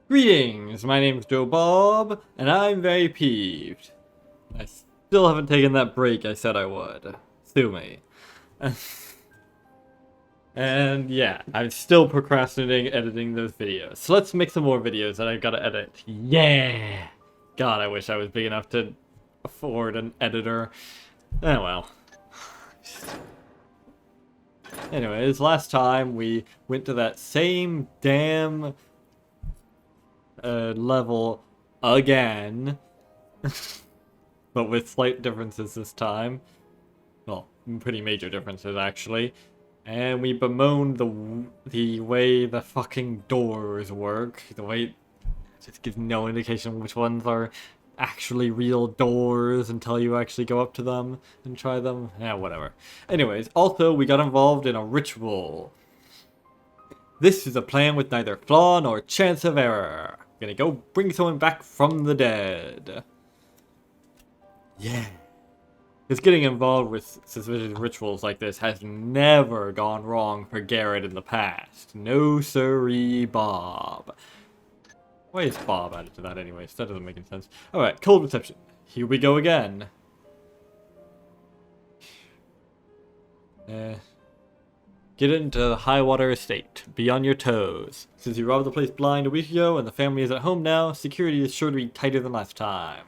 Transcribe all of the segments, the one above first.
Greetings, my name is Joe Bob, and I'm very peeved. I still haven't taken that break I said I would. Sue me. And yeah, I'm still procrastinating editing those videos. So let's make some more videos that I've got to edit. Yeah! God, I wish I was big enough to afford an editor. Oh well. Anyways, last time we went to that same damn level again, but with slight differences this time. Well, pretty major differences actually. And we bemoaned the way the fucking doors work. The way it just gives no indication which ones are actually real doors until you actually go up to them and try them. Yeah, whatever. Anyways, also we got involved in a ritual. This is a plan with neither flaw nor chance of error. I'm gonna go bring someone back from the dead. Yeah. Because getting involved with suspicious rituals like this has never gone wrong for Garrett in the past. No siree, Bob. Why is Bob added to that anyways? That doesn't make any sense. Alright, cold reception. Here we go again. Get into the Highwater Estate. Be on your toes. Since you robbed the place blind a week ago and the family is at home now, security is sure to be tighter than last time.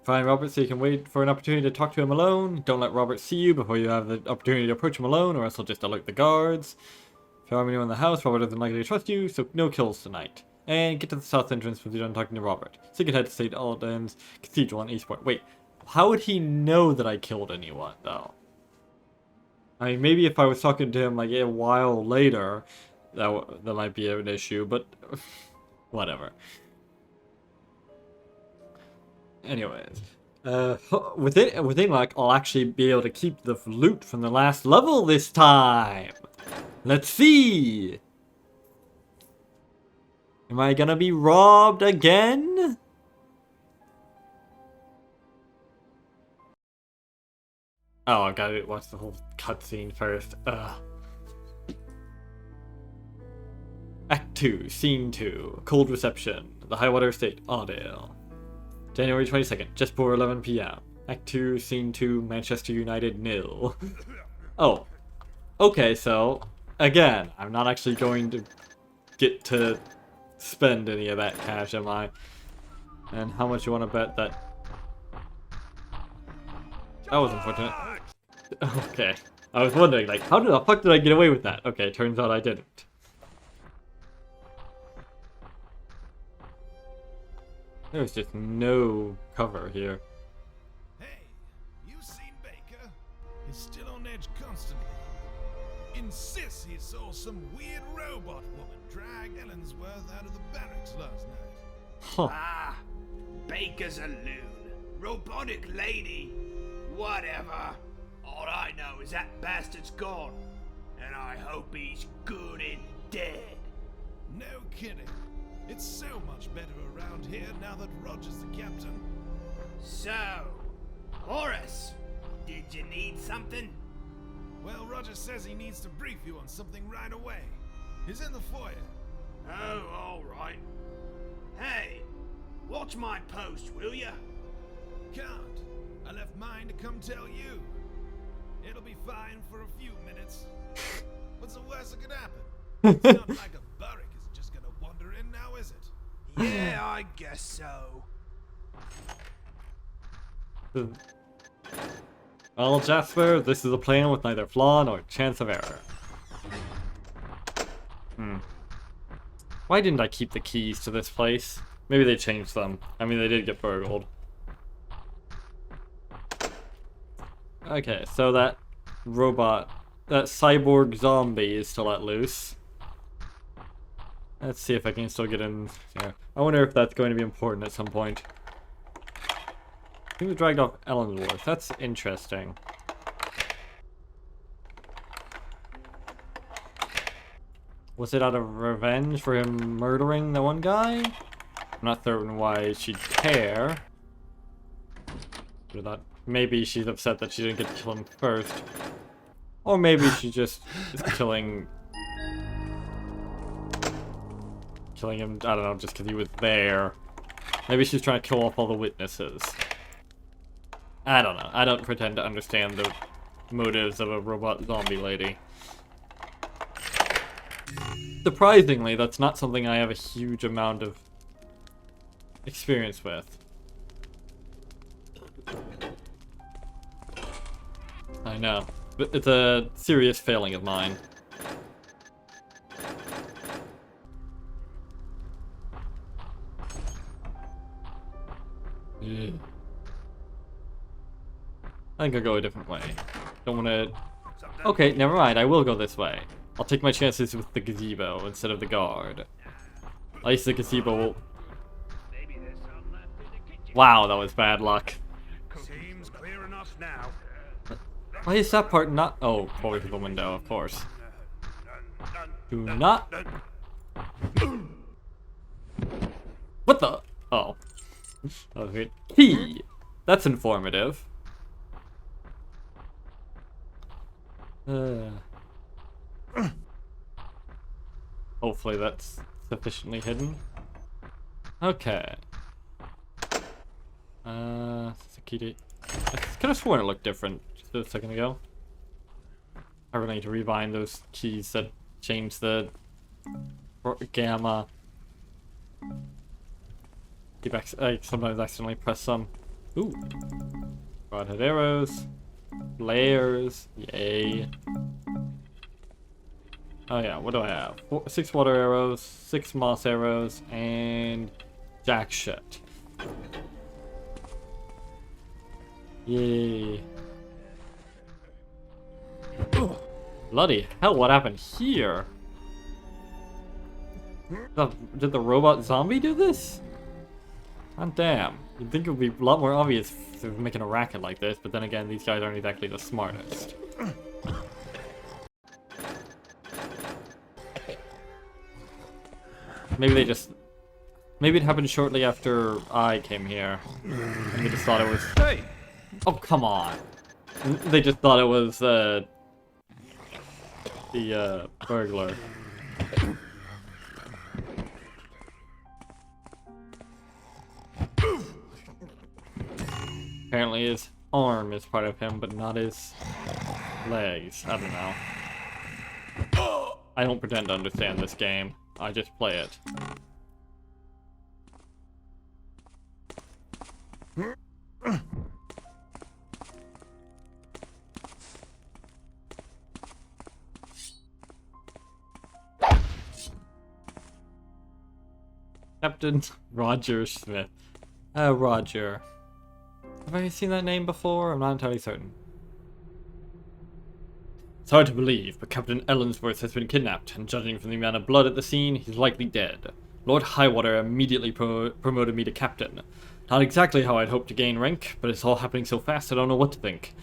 Find Robert so you can wait for an opportunity to talk to him alone. Don't let Robert see you before you have the opportunity to approach him alone, or else he'll just alert the guards. If you have anyone in the house, Robert doesn't likely to trust you, so no kills tonight. And get to the south entrance when you're done talking to Robert. So you can head to St. Alden's Cathedral in Eastport. Wait, how would he know that I killed anyone, though? I mean, maybe if I was talking to him like a while later, that might be an issue, but whatever. Anyways, within luck, I'll actually be able to keep the loot from the last level this time. Let's see. Am I gonna be robbed again? Oh, I've got to watch the whole cutscene first. Ugh. Act 2, Scene 2, Cold Reception, the Highwater Estate, Audale. January 22nd, just before 11 p.m. Act 2, Scene 2, Manchester United 0. Oh. Okay, so, again, I'm not actually going to get to spend any of that cash, am I? And how much you want to bet that... That was unfortunate. Okay. I was wondering, like, how the fuck did I get away with that? Okay, turns out I didn't. There's just no cover here. Hey, you seen Baker? He's still on edge constantly. Insists he saw some weird robot woman drag Ellensworth out of the barracks last night. Huh. Ah, Baker's a loon. Robotic lady. Whatever. All I know is that bastard's gone. And I hope he's good and dead. No kidding. It's so much better around here now that Roger's the captain. So, Horace, did you need something? Well, Roger says he needs to brief you on something right away. He's in the foyer. Oh, all right. Hey, watch my post, will ya? Can't. I left mine to come tell you. It'll be fine for a few minutes. What's the worst that could happen? It's not like a barrack is just gonna wander in now, is it? Yeah, I guess so. Well, Jasper, this is a plan with neither flaw nor chance of error. Why didn't I keep the keys to this place? Maybe they changed them. I mean, they did get burgled. Okay, so that robot, that cyborg zombie is still let loose. Let's see if I can still get in here. I wonder if that's going to be important at some point. He was dragged off Ellensworth. That's interesting. Was it out of revenge for him murdering the one guy? I'm not certain why she'd care. But that maybe she's upset that she didn't get to kill him first. Or maybe she just is killing killing him, I don't know, just because he was there. Maybe she's trying to kill off all the witnesses. I don't know. I don't pretend to understand the motives of a robot zombie lady. Surprisingly, that's not something I have a huge amount of experience with. I know. But it's a serious failing of mine. Ugh. I think I'll go a different way. Don't want to... Okay, never mind. I will go this way. I'll take my chances with the gazebo instead of the guard. At least the gazebo will... Wow, that was bad luck. Seems clear enough now. Why is that part not... Oh, forward to the window, of course. Do not... What the... Oh. That was weird. Key! That's informative. Hopefully that's sufficiently hidden. Okay. It's a key to... I could have sworn it looked different just a second ago. I really need to rebind those keys that change the gamma. I sometimes accidentally press some. Ooh. Broadhead arrows. Layers. Yay. Oh yeah, what do I have? 6 water arrows, 6 moss arrows, and jack shit. Yay. Bloody hell, what happened here? Did the robot zombie do this? God damn. You'd think it would be a lot more obvious if they were making a racket like this, but then again, these guys aren't exactly the smartest. Maybe they just... Maybe it happened shortly after I came here. And they just thought it was... Hey! Oh, come on. They just thought it was, the burglar. Apparently his arm is part of him, but not his legs. I don't know. I don't pretend to understand this game. I just play it. Captain Roger Smith. Roger. Have I seen that name before? I'm not entirely certain. It's hard to believe, but Captain Ellensworth has been kidnapped, and judging from the amount of blood at the scene, he's likely dead. Lord Highwater immediately promoted me to captain. Not exactly how I'd hoped to gain rank, but it's all happening so fast I don't know what to think.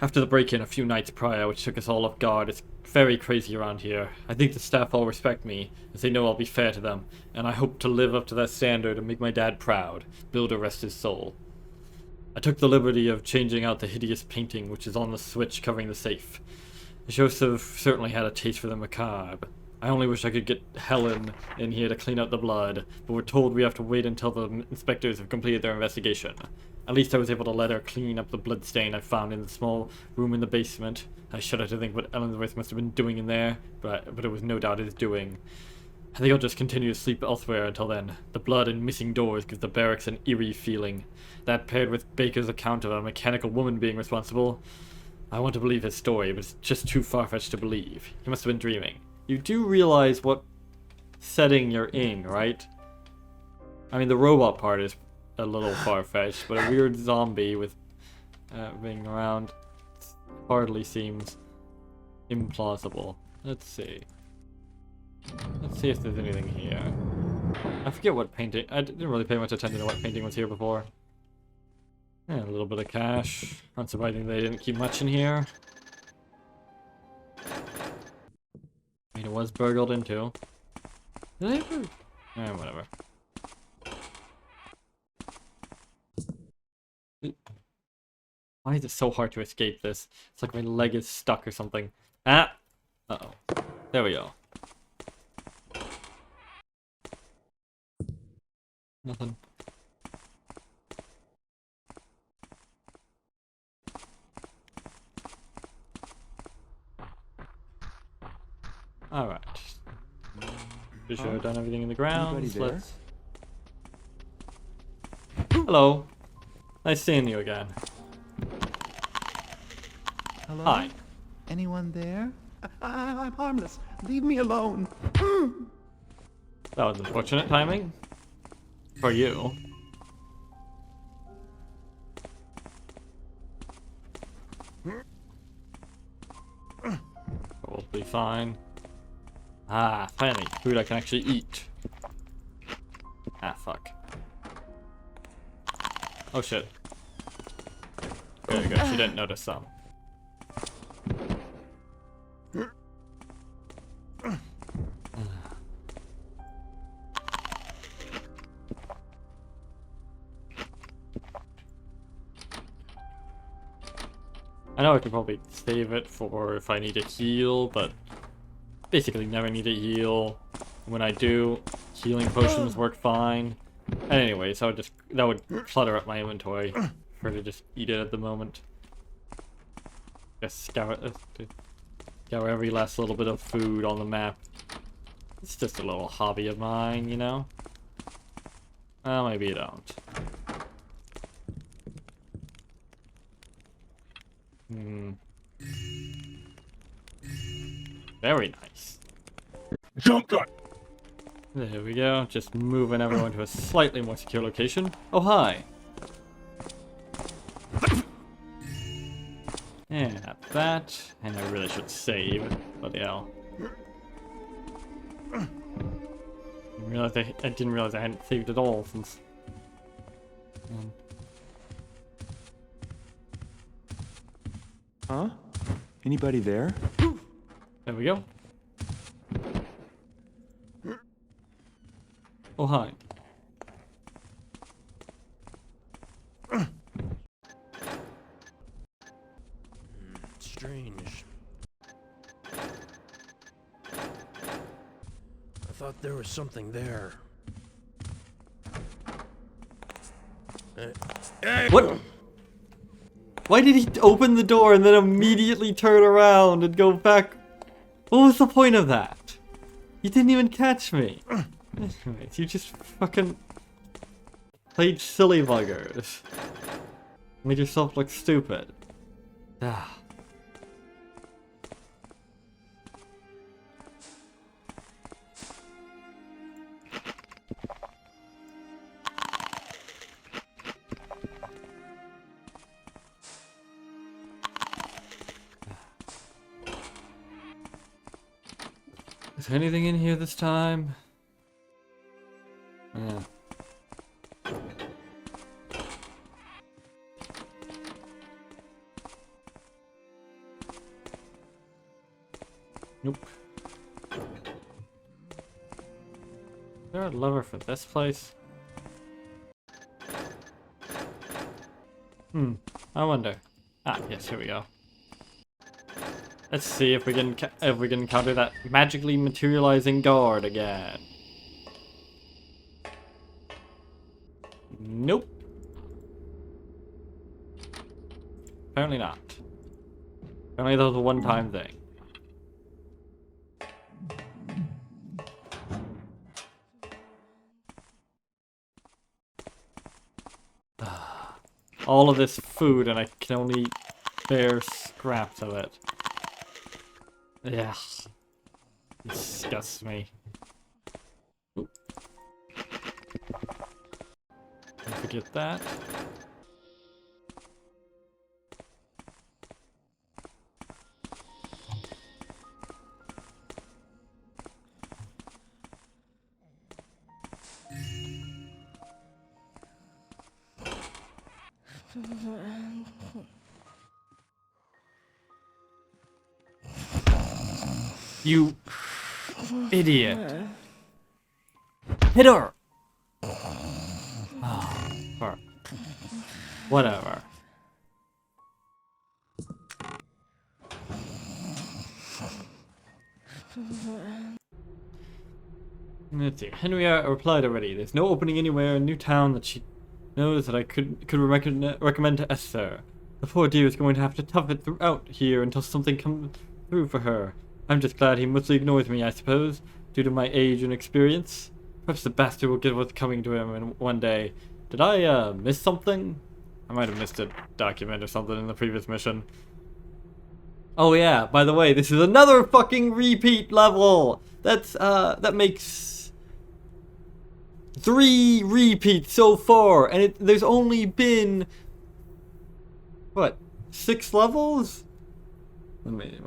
After the break-in a few nights prior, which took us all off guard, it's very crazy around here. I think the staff all respect me, as they know I'll be fair to them, and I hope to live up to that standard and make my dad proud. Build to rest his soul. I took the liberty of changing out the hideous painting which is on the switch covering the safe. Joseph certainly had a taste for the macabre. I only wish I could get Helen in here to clean up the blood, but we're told we have to wait until the inspectors have completed their investigation. At least I was able to let her clean up the bloodstain I found in the small room in the basement. I shudder to think what Ellensworth must have been doing in there, but it was no doubt his doing. I think I'll just continue to sleep elsewhere until then. The blood and missing doors gives the barracks an eerie feeling. That paired with Baker's account of a mechanical woman being responsible. I want to believe his story, but it's just too far-fetched to believe. He must have been dreaming. You do realize what setting you're in, right? I mean, the robot part is a little far-fetched, but a weird zombie with being around hardly seems implausible. Let's see. Let's see if there's anything here. I forget what painting... I didn't really pay much attention to what painting was here before. Yeah, a little bit of cash. Not surprising they didn't keep much in here. I mean, it was burgled into. Did they ever... whatever. Why is it so hard to escape this? It's like my leg is stuck or something. Ah! Uh-oh. There we go. Nothing. Alright. Be sure I've done everything in the grounds. there? Let's... Hello. Nice seeing you again. Hello? Hi. Anyone there? I'm harmless. Leave me alone. That was unfortunate timing. For you. Probably fine. Ah, finally, food I can actually eat. Ah, fuck. Oh shit. Good, good, she didn't notice some. I know I could probably save it for if I need to heal, but basically never need to heal. When I do, healing potions work fine. And anyways, that would clutter up my inventory for to just eat it at the moment. Just scour every last little bit of food on the map. It's just a little hobby of mine, you know? Well, maybe you don't. Very nice. Jump gun! There we go. Just moving everyone to a slightly more secure location. Oh, hi. Yeah, that. And I really should save. Bloody hell. I didn't realize I hadn't saved at all since... Huh? Anybody there? There we go. Oh, hi. Strange. I thought there was something there. What? Why did he open the door and then immediately turn around and go back? What was the point of that? You didn't even catch me. Anyways, you just fucking played silly buggers. Made yourself look stupid. Ah. Is there anything in here this time? Yeah. Nope. Is there a lever for this place? I wonder. Ah, yes, here we go. Let's see if we can encounter that magically materializing guard again. Nope. Apparently not. Apparently that was a one-time thing. All of this food and I can only bear scraps of it. Yeah. Disgusts me. Oop. Don't forget that. You idiot. Hit her! Oh, fuck. Whatever. Let's see. Henrietta replied already. There's no opening anywhere in Newtown that she knows that I could recommend to Esther. The poor dear is going to have to tough it out here until something comes through for her. I'm just glad he mostly ignores me, I suppose, due to my age and experience. Perhaps the bastard will get what's coming to him in one day. Did I, miss something? I might have missed a document or something in the previous mission. Oh yeah, by the way, this is another fucking repeat level! That makes 3 repeats so far, and there's only been, what, 6 levels? Let me,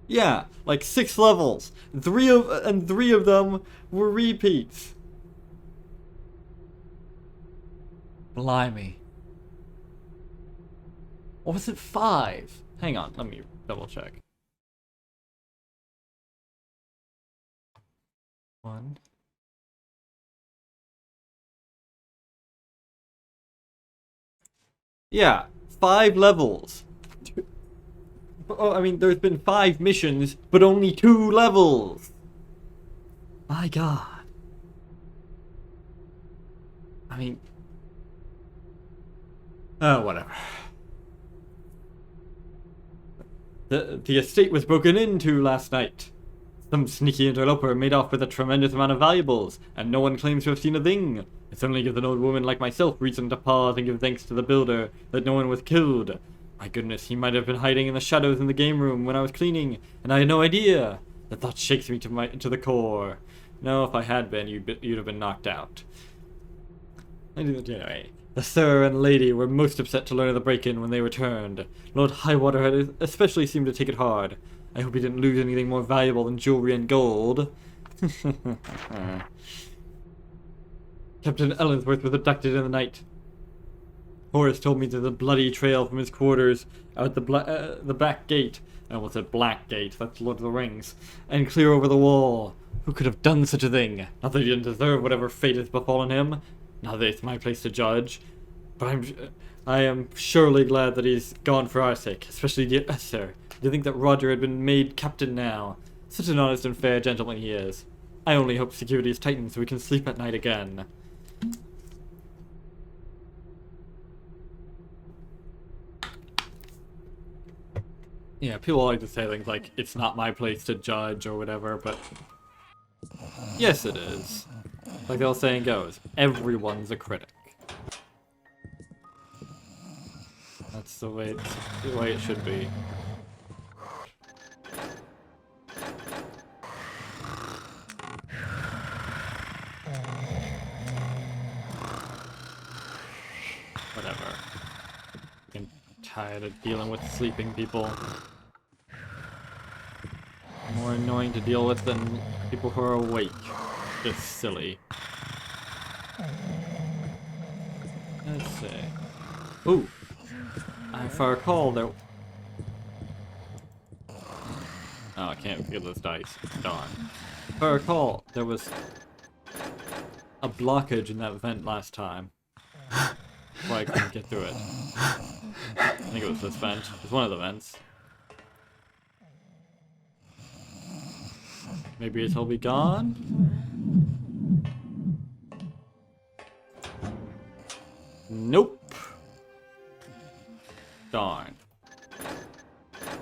yeah, like 6 levels. 3 of them were repeats. Blimey. Or was it 5? Hang on, let me double check. 1. Yeah, 5 levels. Oh, I mean, there's been 5 missions, but only 2 levels. My God. I mean, oh, whatever. The estate was broken into last night. Some sneaky interloper made off with a tremendous amount of valuables, and no one claims to have seen a thing. It certainly gives an old woman like myself reason to pause and give thanks to the builder that no one was killed. My goodness, he might have been hiding in the shadows in the game room when I was cleaning, and I had no idea. The thought shakes me to the core. No, if I had been, you'd have been knocked out. Anyway, the sir and lady were most upset to learn of the break-in when they returned. Lord Highwater had especially seemed to take it hard. I hope he didn't lose anything more valuable than jewelry and gold. Captain Ellensworth was abducted in the night. Horace told me there's a bloody trail from his quarters out the back gate. I almost said black gate, that's Lord of the Rings. And clear over the wall. Who could have done such a thing? Not that he didn't deserve whatever fate has befallen him. Not that it's my place to judge. But I am surely glad that he's gone for our sake, especially dear Esther. To think that Roger had been made captain now. Such an honest and fair gentleman he is. I only hope security is tightened so we can sleep at night again. Yeah, people like to say things like, it's not my place to judge or whatever, but yes it is. Like the old saying goes, everyone's a critic. That's the way it should be. Whatever. I'm tired of dealing with sleeping people. More annoying to deal with than people who are awake. Just silly. Let's see. Ooh! If I recall, there... Oh, I can't feel those dice. Darn. If I recall, there was a blockage in that vent last time. Why I couldn't get through it. I think it was this vent. It was one of the vents. Maybe it'll be gone? Nope. Darn.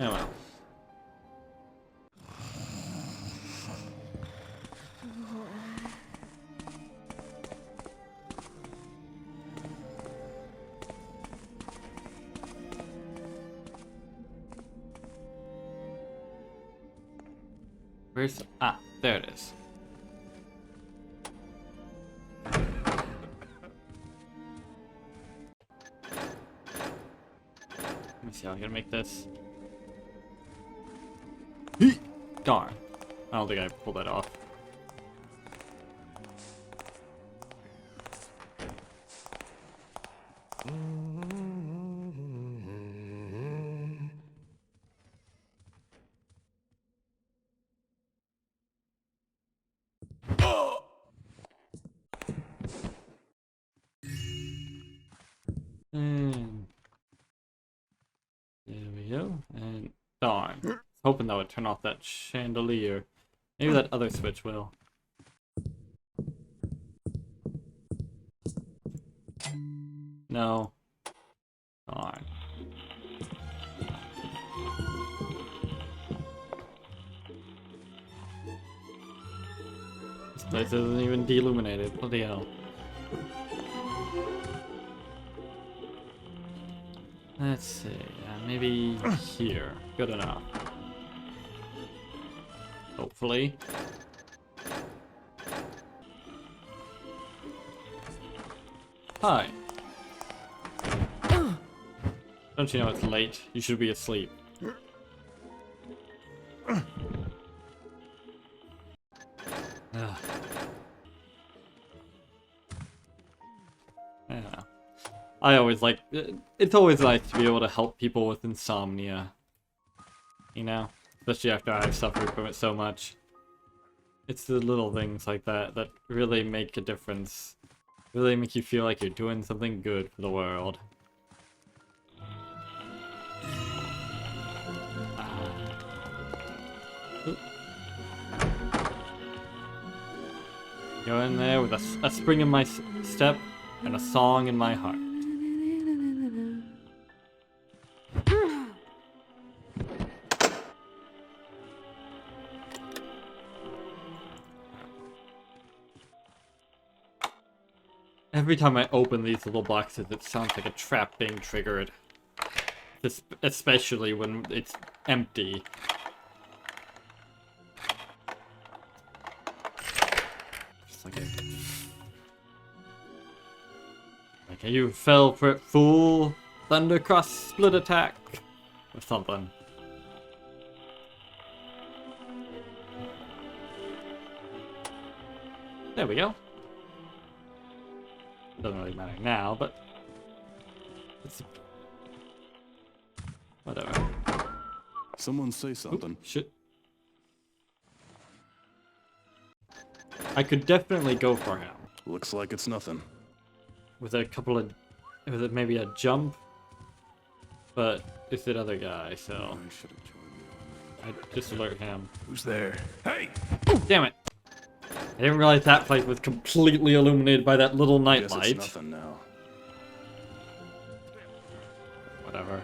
Oh well. Where's... Ah, there it is. Let me see how I can make this. Darn. I don't think I pulled that off. And there we go. And darn. hoping that would turn off that chandelier. Maybe that other switch will. No. Alright. This place isn't even deilluminated. Bloody hell. Let's see. Maybe here. Good enough. Hopefully. Hi. Don't you know it's late? You should be asleep. Ugh. Yeah. I always like... It's always nice to be able to help people with insomnia. You know? Especially after I've suffered from it so much. It's the little things like that that really make a difference. Really make you feel like you're doing something good for the world. Go in there with a spring in my step and a song in my heart. Every time I open these little boxes, it sounds like a trap being triggered. Especially when it's empty. Just like you fell for it, fool! Thundercross split attack! Or something. There we go. Doesn't really matter now, but it's whatever. Someone say something. Oop, shit. I could definitely go for him Looks like it's nothing. with a couple of, with maybe a jump, but it's that other guy, so I should have joined you. I just alert him. Who's there? Hey! Damn it! I didn't realize that place was completely illuminated by that little night Guess it's light. nothing now. Whatever.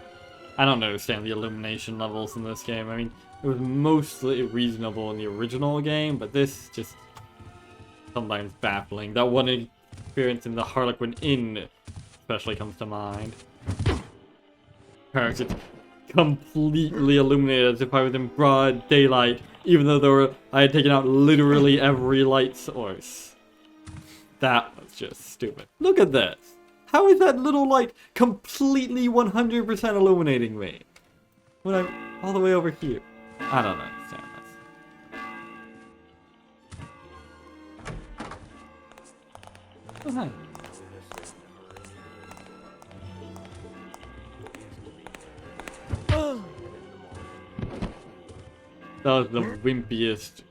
I don't understand the illumination levels in this game. I mean, it was mostly reasonable in the original game, but this just sometimes baffling. That one experience in the Harlequin Inn especially comes to mind. It's completely illuminated as if I was in broad daylight, even though I had taken out literally every light source. That was just stupid. Look at this! How is that little light completely 100% illuminating me? When I'm all the way over here. I don't understand this. Oh, hi. That was the wimpiest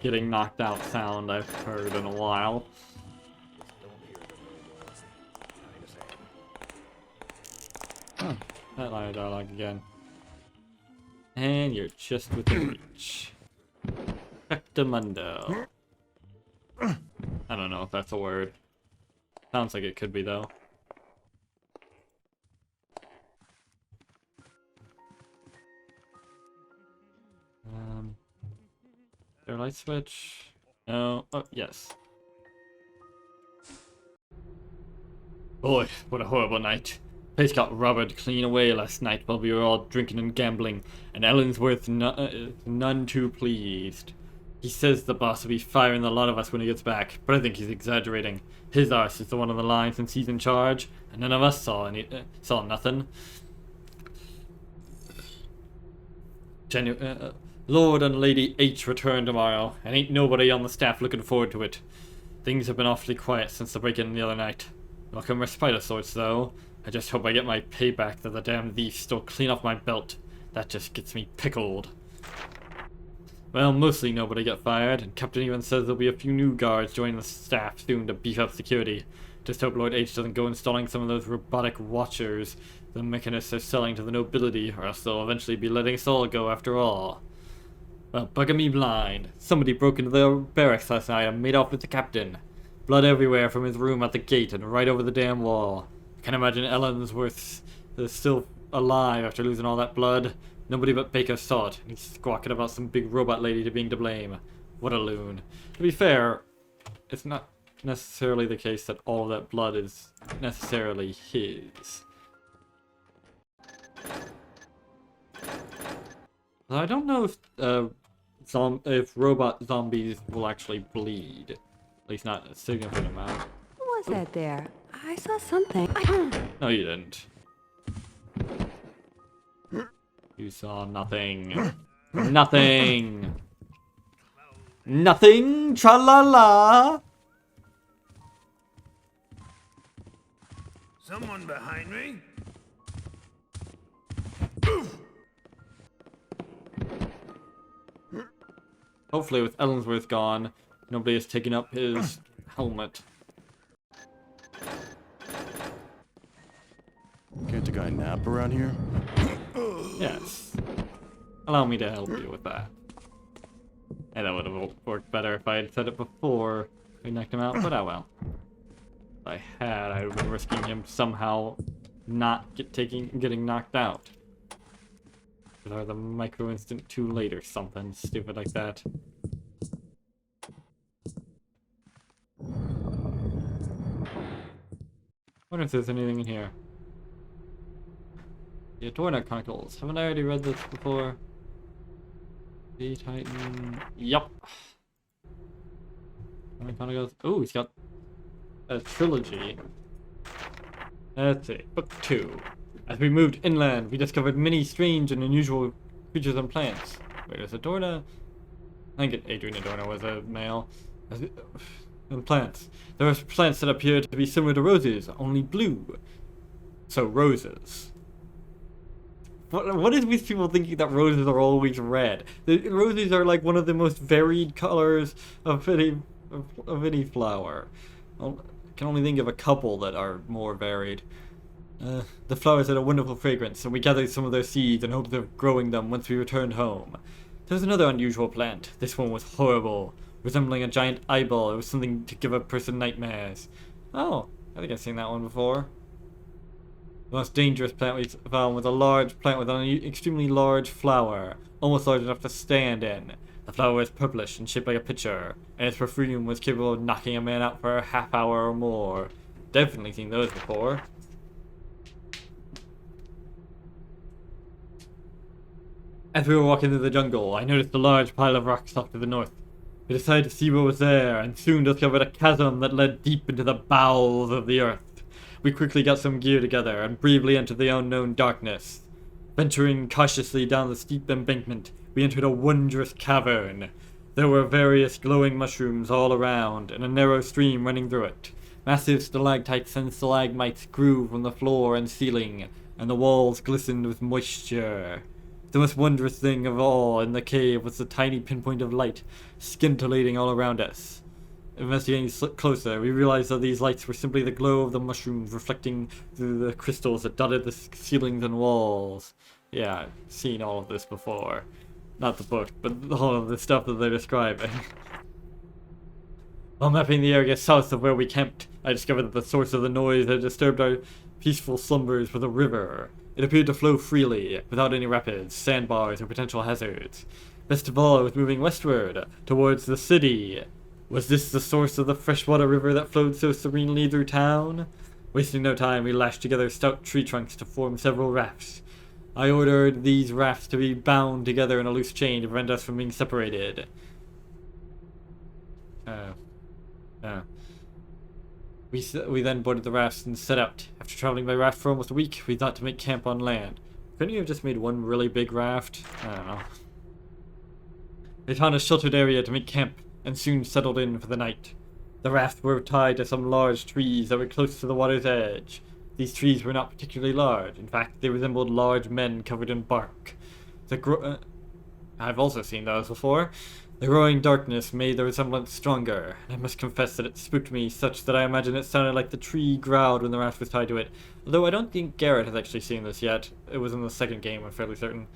getting knocked out sound I've heard in a while. Oh, that line of dialogue again. And you're just within reach. Perfectamundo. I don't know if that's a word. Sounds like it could be though. Is there a light switch? No. Oh, yes. Boy, what a horrible night. Place got robbed clean away last night while we were all drinking and gambling, and Ellensworth none too pleased. He says the boss will be firing the lot of us when he gets back, but I think he's exaggerating. His arse is the one on the line since he's in charge, and none of us saw nothing. Lord and Lady H return tomorrow, and ain't nobody on the staff looking forward to it. Things have been awfully quiet since the break-in the other night. Welcome respite of sorts, though. I just hope I get my payback that the damn thief stole clean off my belt. That just gets me pickled. Well, mostly nobody got fired, and Captain even says there'll be a few new guards joining the staff soon to beef up security. Just hope Lord H doesn't go installing some of those robotic watchers The mechanists are selling to the nobility, or else they'll eventually be letting us all go after all. Well, bugger me blind. Somebody broke into the barracks last night and made off with the captain. Blood everywhere from his room at the gate and right over the damn wall. I can't imagine Ellensworth is still alive after losing all that blood. Nobody but Baker saw it, and he's squawking about some big robot lady being to blame. What a loon. To be fair, it's not necessarily the case that all of that blood is necessarily his. I don't know if robot zombies will actually bleed. At least not a significant amount. What was that there? I saw something. No, you didn't. You saw nothing. Nothing! Nothing! Tra-la-la! Someone behind me? Hopefully with Ellensworth gone, nobody has taken up his helmet. Can't a guy nap around here? Yes. Allow me to help you with that. And that would have worked better if I had said it before we knocked him out, but oh well. If I had, I would have been risking him somehow not getting knocked out. Or the micro instant too late or something stupid like that. Wonder if there's anything in here. The Adorna Chronicles. Haven't I already read this before? The Titan. Yup. Chronicles. Oh, he's got a trilogy. Let's see. Book 2. As we moved inland, we discovered many strange and unusual creatures and plants. Wait, is Adorna? I think Adrian Adorno was a male. And plants. There were plants that appeared to be similar to roses, only blue. So roses. What is with people thinking that roses are always red? The roses are like one of the most varied colors of any flower. I can only think of a couple that are more varied. The flowers had a wonderful fragrance, and we gathered some of their seeds in hopes of growing them once we returned home. There was another unusual plant. This one was horrible, resembling a giant eyeball. It was something to give a person nightmares. Oh, I think I've seen that one before. The most dangerous plant we found was a large plant with an extremely large flower, almost large enough to stand in. The flower was purplish and shaped like a pitcher, and its perfume was capable of knocking a man out for a half hour or more. Definitely seen those before. As we were walking through the jungle, I noticed a large pile of rocks off to the north. We decided to see what was there, and soon discovered a chasm that led deep into the bowels of the earth. We quickly got some gear together, and bravely entered the unknown darkness. Venturing cautiously down the steep embankment, we entered a wondrous cavern. There were various glowing mushrooms all around, and a narrow stream running through it. Massive stalactites and stalagmites grew from the floor and ceiling, and the walls glistened with moisture. The most wondrous thing of all in the cave was the tiny pinpoint of light scintillating all around us. Investigating closer, we realized that these lights were simply the glow of the mushrooms reflecting through the crystals that dotted the ceilings and walls. Yeah, I've seen all of this before. Not the book, but all of the stuff that they're describing. While mapping the area south of where we camped, I discovered that the source of the noise that disturbed our peaceful slumbers was a river. It appeared to flow freely, without any rapids, sandbars, or potential hazards. Best of all, it was moving westward, towards the city. Was this the source of the freshwater river that flowed so serenely through town? Wasting no time, we lashed together stout tree trunks to form several rafts. I ordered these rafts to be bound together in a loose chain to prevent us from being separated. We then boarded the rafts and set out. After traveling by raft for almost a week, we thought to make camp on land. Couldn't you have just made one really big raft? I don't know. We found a sheltered area to make camp, and soon settled in for the night. The rafts were tied to some large trees that were close to the water's edge. These trees were not particularly large. In fact, they resembled large men covered in bark. I've also seen those before. The growing darkness made the resemblance stronger, and I must confess that it spooked me such that I imagine it sounded like the tree growled when the raft was tied to it. Although I don't think Garrett has actually seen this yet. It was in the second game, I'm fairly certain.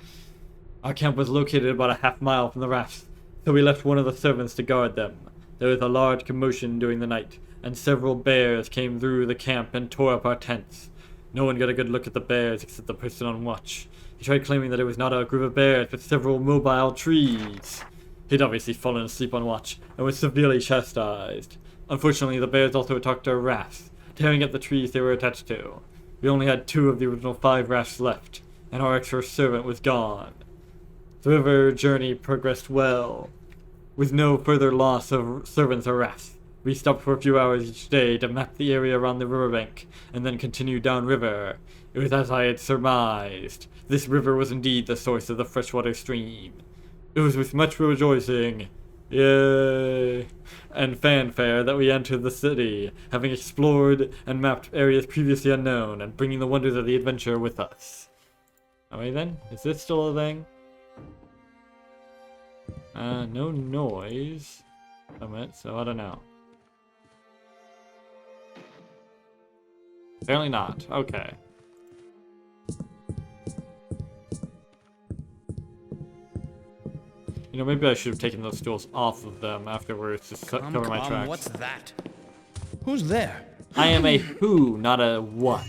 Our camp was located about a half-mile from the rafts, so we left one of the servants to guard them. There was a large commotion during the night, and several bears came through the camp and tore up our tents. No one got a good look at the bears except the person on watch. He tried claiming that it was not a group of bears, but several mobile trees. He'd obviously fallen asleep on watch, and was severely chastised. Unfortunately, the bears also attacked our rafts, tearing at the trees they were attached to. We only had 2 of the original 5 rafts left, and our extra servant was gone. The river journey progressed well, with no further loss of servants or rafts. We stopped for a few hours each day to map the area around the riverbank, and then continued downriver. It was as I had surmised. This river was indeed the source of the freshwater stream. It was with much rejoicing, yay, and fanfare that we entered the city, having explored and mapped areas previously unknown, and bringing the wonders of the adventure with us. Alright then, is this still a thing? No noise from it, so I don't know. Apparently not. Okay. You know, maybe I should have taken those stools off of them afterwards to cover my tracks. What's that? Who's there? I am a who, not a what.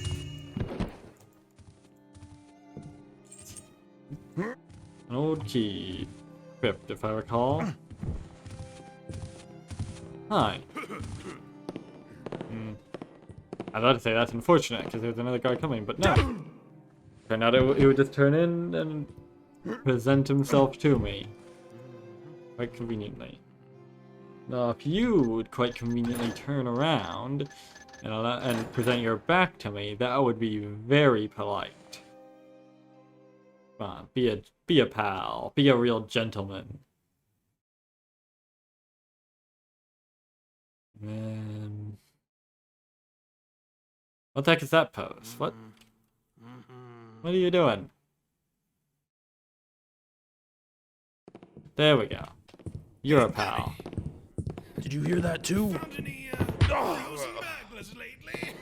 An old key. Crypt, if I recall. Hi. I was about to say that's unfortunate, because there's another guy coming, but no. Turned out he would just turn in and present himself to me. Quite conveniently. Now, if you would quite conveniently turn around and present your back to me, that would be very polite. Come on, be a pal, be a real gentleman. And then... what the heck is that pose? What? What are you doing? There we go. You're a pal. Did you hear that too? Found any frozen burglars lately?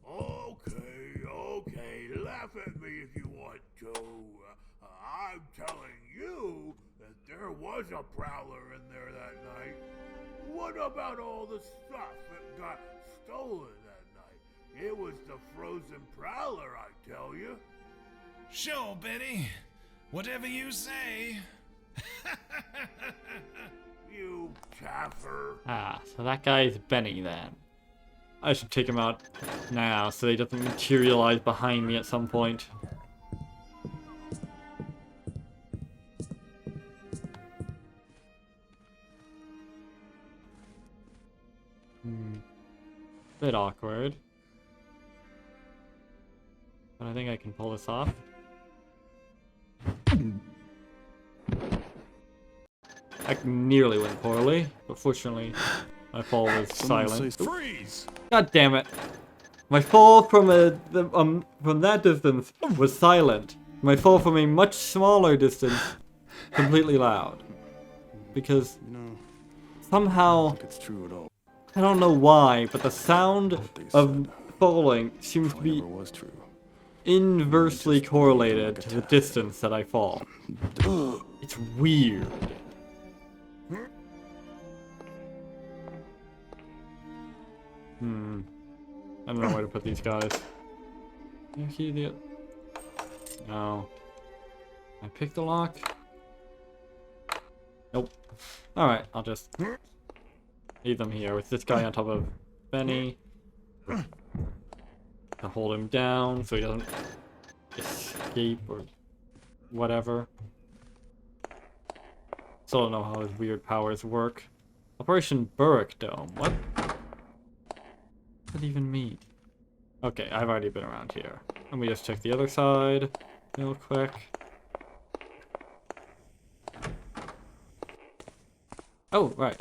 Okay, laugh at me if you want to. I'm telling you that there was a prowler in there that night. What about all the stuff that got stolen that night? It was the frozen prowler, I tell you. Sure, Benny. Whatever you say. You chaffer. Ah, so that guy is Benny then. I should take him out now so he doesn't materialize behind me at some point. Bit awkward. But I think I can pull this off. That nearly went poorly, but fortunately my fall was silent. Freeze! God damn it! My fall from that distance was silent. My fall from a much smaller distance, completely loud. Because No, somehow, it's true at all. I don't know why, but the sound of falling seems to be Whatever was true. inversely correlated to the distance that I fall. It's weird. I don't know where to put these guys. No. I pick the lock? Nope. Alright, I'll just leave them here with this guy on top of Benny. To hold him down so he doesn't escape or whatever. Still don't know how his weird powers work. Operation Burrick Dome. What? What does that even mean? Okay, I've already been around here. Let me just check the other side real quick. Oh, right.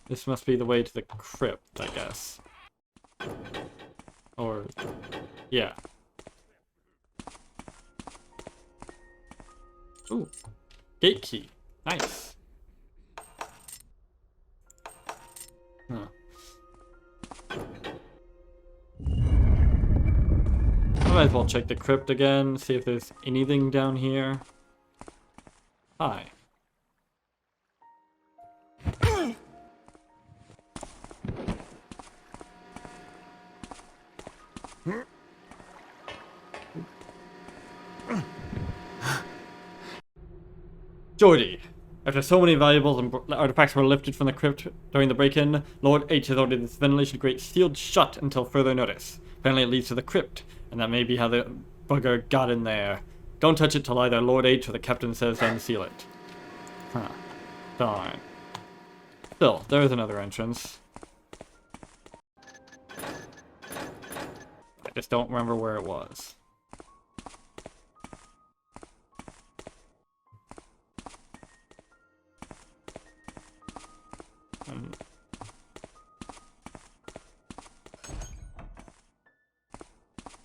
This must be the way to the crypt, I guess. Or, yeah. Ooh. Gate key. Nice. Huh. I might as well check the crypt again, see if there's anything down here. Hi. Jordy, after so many valuables and artifacts were lifted from the crypt during the break-in, Lord H has ordered this ventilation grate sealed shut until further notice. Apparently it leads to the crypt, and that may be how the bugger got in there. Don't touch it till either Lord H or the captain says to unseal it. Huh. Darn. Still, there is another entrance. I just don't remember where it was.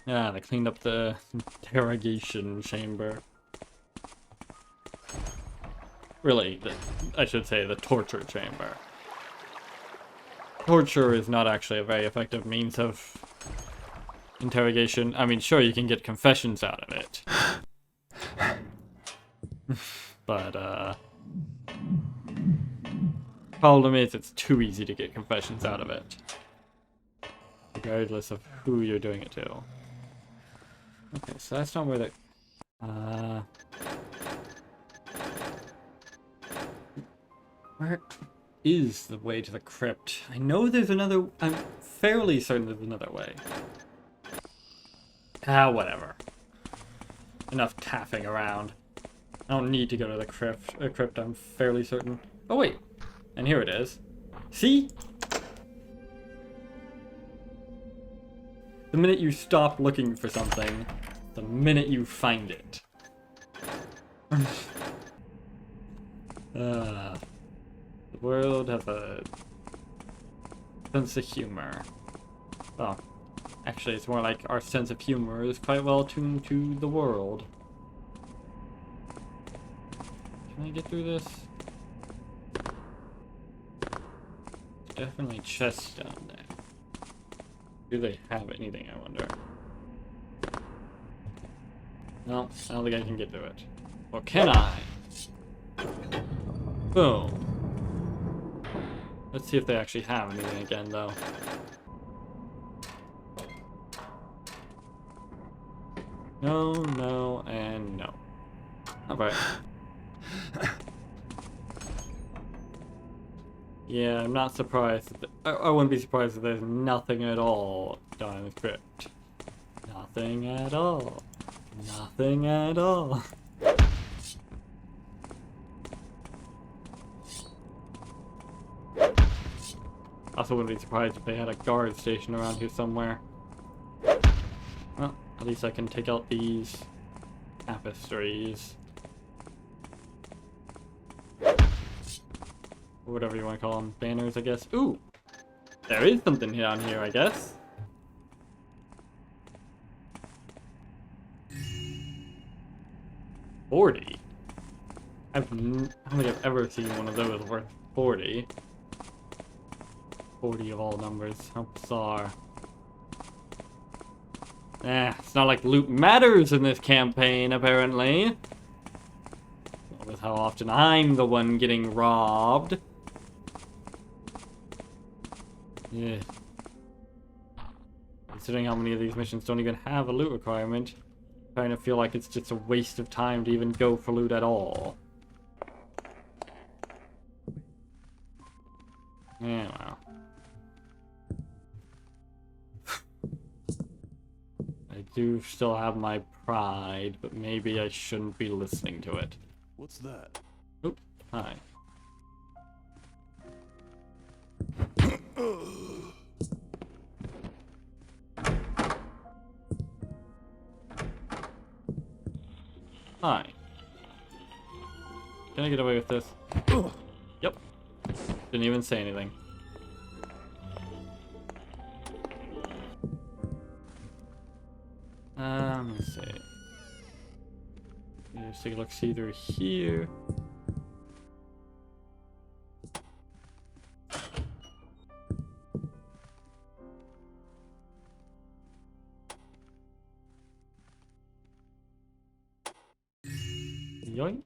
Yeah, they cleaned up the interrogation chamber. Really, I should say the torture chamber. Torture is not actually a very effective means of interrogation. I mean, sure, you can get confessions out of it. But, problem is it's too easy to get confessions out of it. Regardless of who you're doing it to. Okay, so that's not where the... Where is the way to the crypt? I know there's another... I'm fairly certain there's another way. Whatever. Enough taffing around. I don't need to go to the crypt, I'm fairly certain. Oh wait, and here it is. See? The minute you stop looking for something, the minute you find it. The world has a sense of humor. Well, actually it's more like our sense of humor is quite well tuned to the world. Can I get through this? There's definitely chests down there. Do they have anything, I wonder? No, I don't think I can get through it. Or can I? Boom. Let's see if they actually have anything again, though. No, no, and no. Alright. Yeah, I'm not surprised. I wouldn't be surprised if there's nothing at all down in the crypt. Nothing at all. Nothing at all. Also wouldn't be surprised if they had a guard station around here somewhere. Well, at least I can take out these tapestries. Or whatever you want to call them. Banners, I guess. Ooh! There is something down here, I guess. $40? I don't think I've ever seen one of those worth 40. 40 of all numbers. How bizarre. It's not like loot matters in this campaign, apparently. With how often I'm the one getting robbed. Yeah. Considering how many of these missions don't even have a loot requirement, I kind of feel like it's just a waste of time to even go for loot at all. Yeah, well. I do still have my pride, but maybe I shouldn't be listening to it. What's that? Oop, hi. Hi. Can I get away with this? Yep. Didn't even say anything. Let's see. Let's take a look, see through here. Yoink.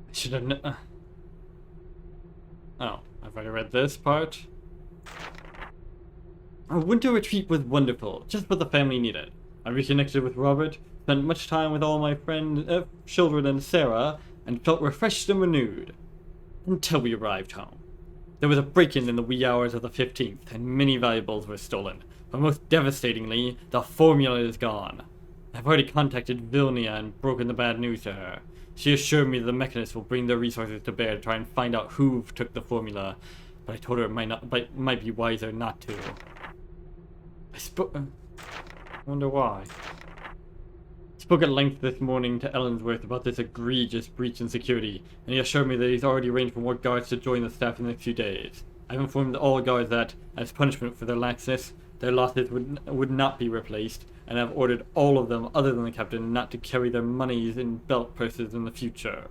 I should have Oh, I've already read this part. Our winter retreat was wonderful, just what the family needed. I reconnected with Robert, spent much time with all my friends, children and Sarah, and felt refreshed and renewed. Until we arrived home. There was a break-in in the wee hours of the 15th, and many valuables were stolen. But most devastatingly, the formula is gone. I've already contacted Vilnia and broken the bad news to her. She assured me the mechanists will bring their resources to bear to try and find out who took the formula, but I told her it might be wiser not to. I wonder why. I spoke at length this morning to Ellensworth about this egregious breach in security, and he assured me that he's already arranged for more guards to join the staff in the next few days. I've informed all guards that, as punishment for their laxness, their losses would not be replaced, and I've ordered all of them, other than the captain, not to carry their monies in belt purses in the future.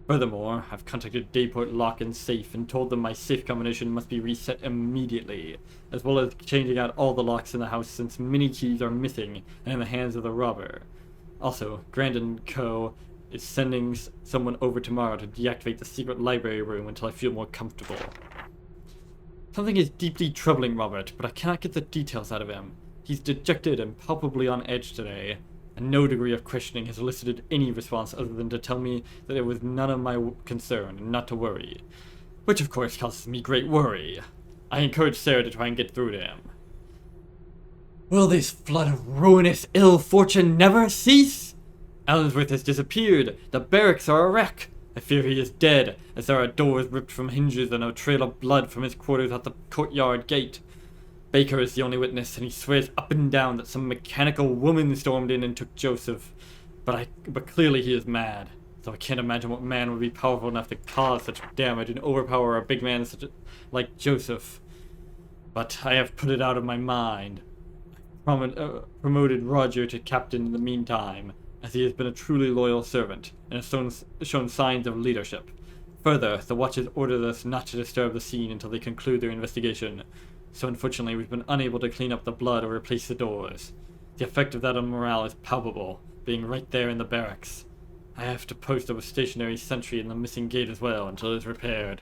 Furthermore, I've contacted Dayport Lock and Safe and told them my safe combination must be reset immediately, as well as changing out all the locks in the house since many keys are missing and in the hands of the robber. Also, Grandin Co. is sending someone over tomorrow to deactivate the secret library room until I feel more comfortable. Something is deeply troubling Robert, but I cannot get the details out of him. He's dejected and palpably on edge today, and no degree of questioning has elicited any response other than to tell me that it was none of my concern and not to worry. Which of course causes me great worry. I encourage Sarah to try and get through to him. Will this flood of ruinous ill fortune never cease? Allensworth has disappeared. The barracks are a wreck. I fear he is dead, as there are doors ripped from hinges and a trail of blood from his quarters at the courtyard gate. Baker is the only witness, and he swears up and down that some mechanical woman stormed in and took Joseph. But clearly he is mad, so I can't imagine what man would be powerful enough to cause such damage and overpower a big man like Joseph. But I have put it out of my mind. Promoted Roger to captain in the meantime, as he has been a truly loyal servant, and has shown signs of leadership. Further, the Watch has ordered us not to disturb the scene until they conclude their investigation, so unfortunately we've been unable to clean up the blood or replace the doors. The effect of that on morale is palpable, being right there in the barracks. I have to post a stationary sentry in the missing gate as well until it's repaired.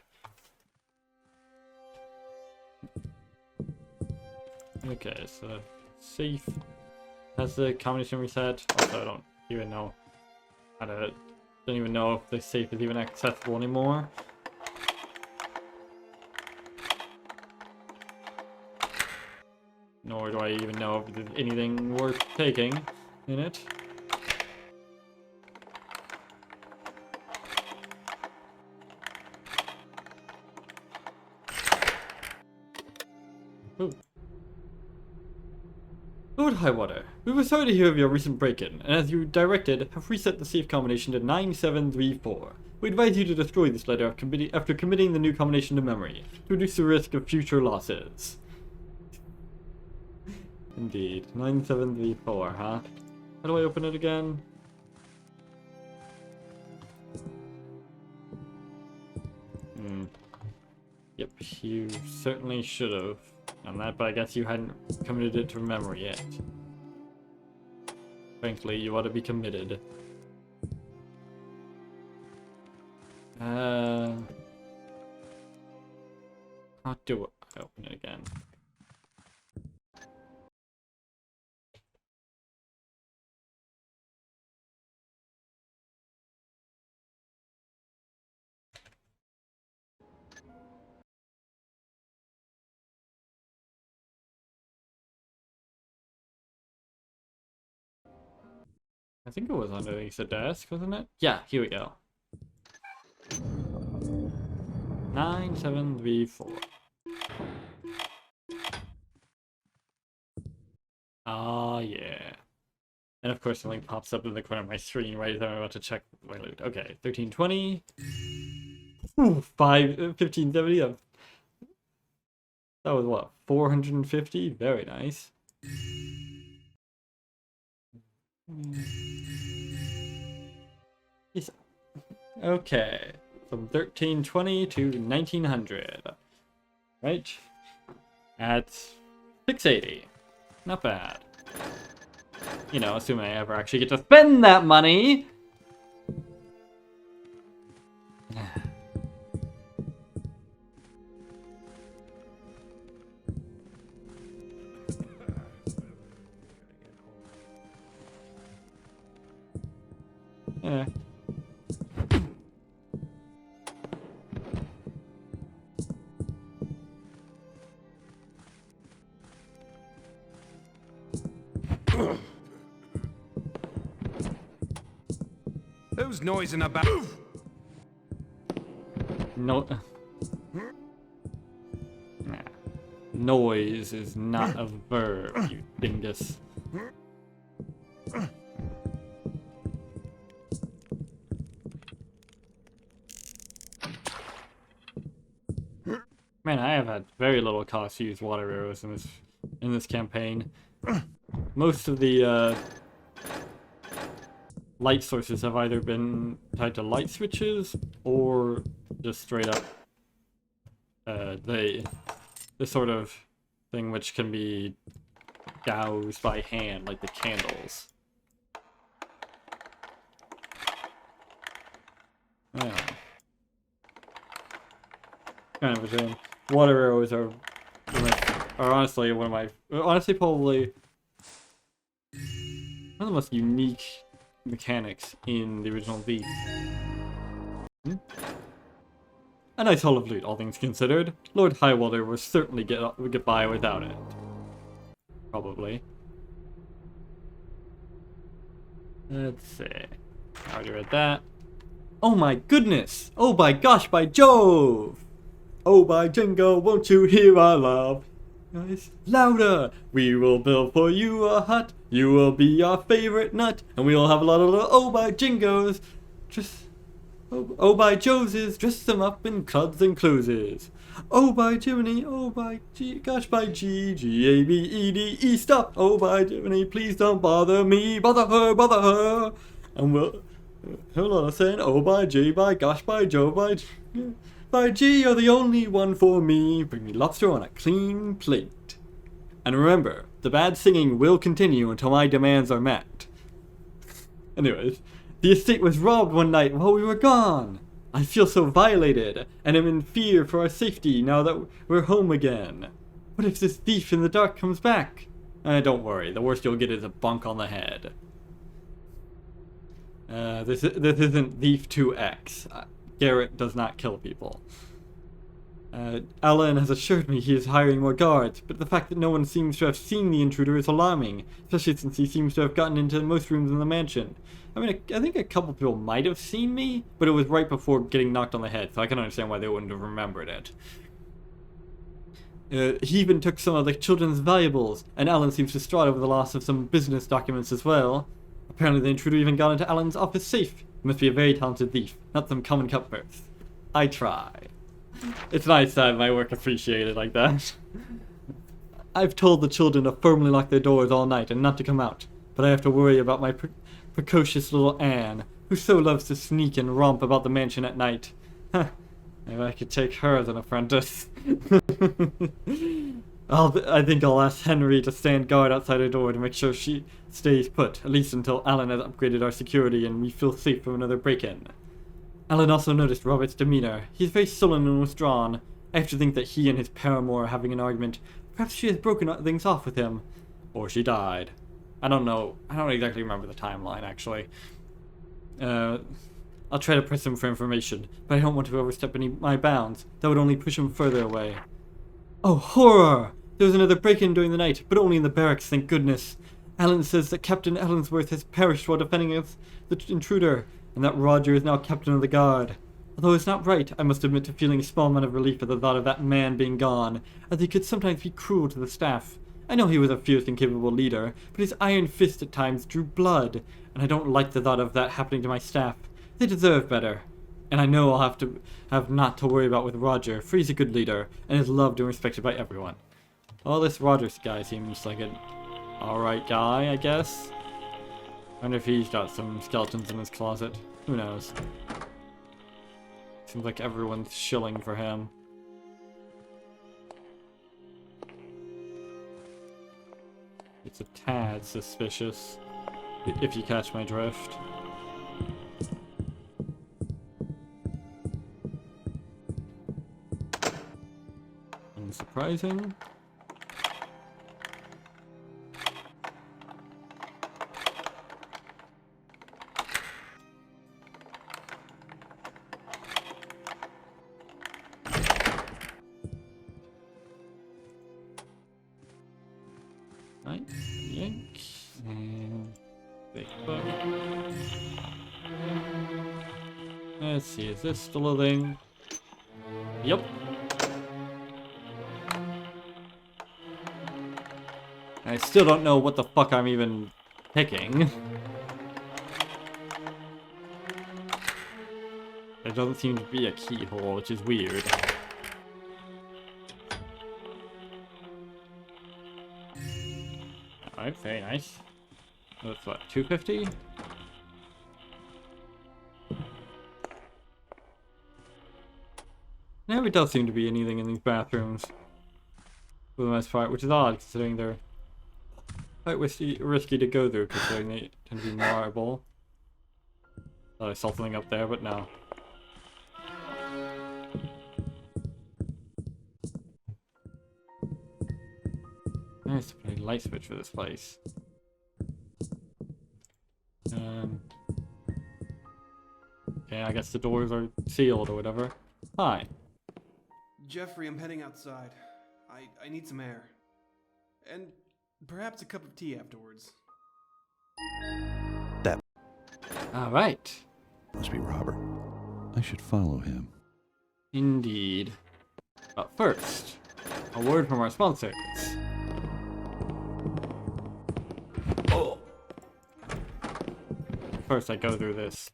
Okay, so safe. Has the combination reset? Also, I don't even know. Don't even know if the safe is even accessible anymore. Nor do I even know if there's anything worth taking in it. Ooh. Lord Highwater, we were sorry to hear of your recent break-in, and as you directed, have reset the safe combination to 9734. We advise you to destroy this letter after committing the new combination to memory, to reduce the risk of future losses. Indeed. 9734, huh? How do I open it again? Yep, you certainly should have done that, but I guess you hadn't committed it to memory yet. Frankly, you ought to be committed. How do I open it again? I think it was underneath the desk, wasn't it? Yeah, here we go. 9734. Ah, yeah. And of course, something pops up in the corner of my screen right as I'm about to check my loot. Okay, 1320. Ooh, 1570. That was what? 450? Very nice. Yes. Okay. From 1320 to 1900. Right? At 680. Not bad. You know, assuming I ever actually get to spend that money. Eh. Who's noising about? No. Nah. Noise is not a verb, you dingus. Man, I have had very little cost to use water arrows in this campaign. Most of the light sources have either been tied to light switches or just straight up the sort of thing which can be doused by hand, like the candles. Yeah. Kind of a shame. Water arrows are honestly probably one of the most unique mechanics in the original V. A nice haul of loot, all things considered. Lord Highwater will certainly get by without it. Probably. Let's see. I already read that. Oh my goodness! Oh my gosh, by Jove! Oh by Jingo, won't you hear our love? Guys, louder! We will build for you a hut. You will be our favorite nut, and we will have a lot of little oh by Jingos. Just oh by Jose's, dress them up in clubs and closes. Oh by Jiminy, oh by G, gosh by G, G-A-B-E-D-E, stop! Oh by Jiminy, please don't bother me, bother her, and we'll, hold on, I'm saying, oh by J, by gosh, by Joe, by G, you're the only one for me, bring me lobster on a clean plate. And remember, the bad singing will continue until my demands are met. Anyways, the estate was robbed one night while we were gone. I feel so violated, and am in fear for our safety now that we're home again. What if this thief in the dark comes back? Don't worry, the worst you'll get is a bunk on the head. This isn't Thief 2X. Garrett does not kill people. Alan has assured me he is hiring more guards, but the fact that no one seems to have seen the intruder is alarming, especially since he seems to have gotten into most rooms in the mansion. I mean, I think a couple people might have seen me, but it was right before getting knocked on the head, so I can understand why they wouldn't have remembered it. He even took some of the children's valuables, and Alan seems distraught over the loss of some business documents as well. Apparently the intruder even got into Alan's office safe. He must be a very talented thief, not some common cutthroats. I try. It's nice to have my work appreciated like that. I've told the children to firmly lock their doors all night and not to come out, but I have to worry about my precocious little Anne, who so loves to sneak and romp about the mansion at night. Maybe I could take her as an apprentice. I think I'll ask Henry to stand guard outside her door to make sure she stays put, at least until Alan has upgraded our security and we feel safe from another break-in. Alan also noticed Robert's demeanor. He's very sullen and withdrawn. I have to think that he and his paramour are having an argument. Perhaps she has broken things off with him. Or she died. I don't know. I don't exactly remember the timeline, actually. I'll try to press him for information, but I don't want to overstep my bounds. That would only push him further away. Oh, horror! There was another break-in during the night, but only in the barracks, thank goodness. Alan says that Captain Ellensworth has perished while defending the intruder, and that Roger is now captain of the guard. Although it's not right, I must admit to feeling a small amount of relief at the thought of that man being gone, as he could sometimes be cruel to the staff. I know he was a fierce and capable leader, but his iron fist at times drew blood, and I don't like the thought of that happening to my staff. They deserve better. And I know I'll have not to worry about with Roger, for he's a good leader, and is loved and respected by everyone. Well, this Rogers guy seems like an alright guy, I guess. I wonder if he's got some skeletons in his closet. Who knows? Seems like everyone's shilling for him. It's a tad suspicious, if you catch my drift. Unsurprising. Right, yank, and big book. Let's see, is this still a thing? Yep. I still don't know what the fuck I'm even picking. There doesn't seem to be a keyhole, which is weird. Alright, very nice. That's what, 250? Never does seem to be anything in these bathrooms, for the most part, which is odd considering they're quite risky to go through, considering they tend to be marble. Thought I saw something up there, but no. Nice to put a light switch for this place. Okay, I guess the doors are sealed or whatever. Hi. Jeffrey, I'm heading outside. I need some air. And perhaps a cup of tea afterwards. Alright. Must be Robert. I should follow him. Indeed. But first, a word from our sponsors. Oh. First I go through this.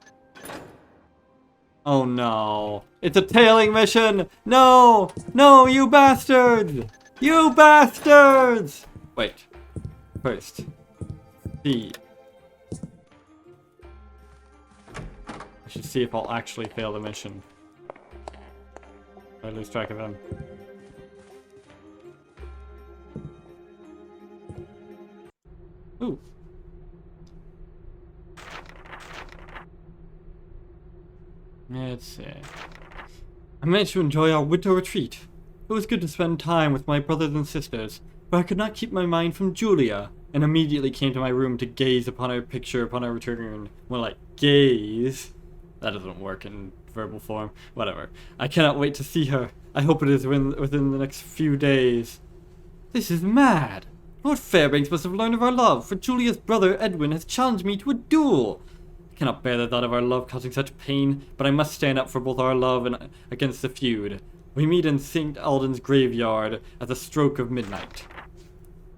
Oh no. It's a tailing mission! No! No, you bastards! You bastards! Wait. First. I should see if I'll actually fail the mission. I lose track of him. Ooh. Let's see. I managed to enjoy our winter retreat. It was good to spend time with my brothers and sisters, but I could not keep my mind from Julia, and immediately came to my room to gaze upon her picture upon our return. Well, like, gaze? That doesn't work in verbal form. Whatever. I cannot wait to see her. I hope it is within the next few days. This is mad. Lord Fairbanks must have learned of our love, for Julia's brother Edwin has challenged me to a duel. I cannot bear the thought of our love causing such pain, but I must stand up for both our love and against the feud. We meet in St. Alden's graveyard at the stroke of midnight.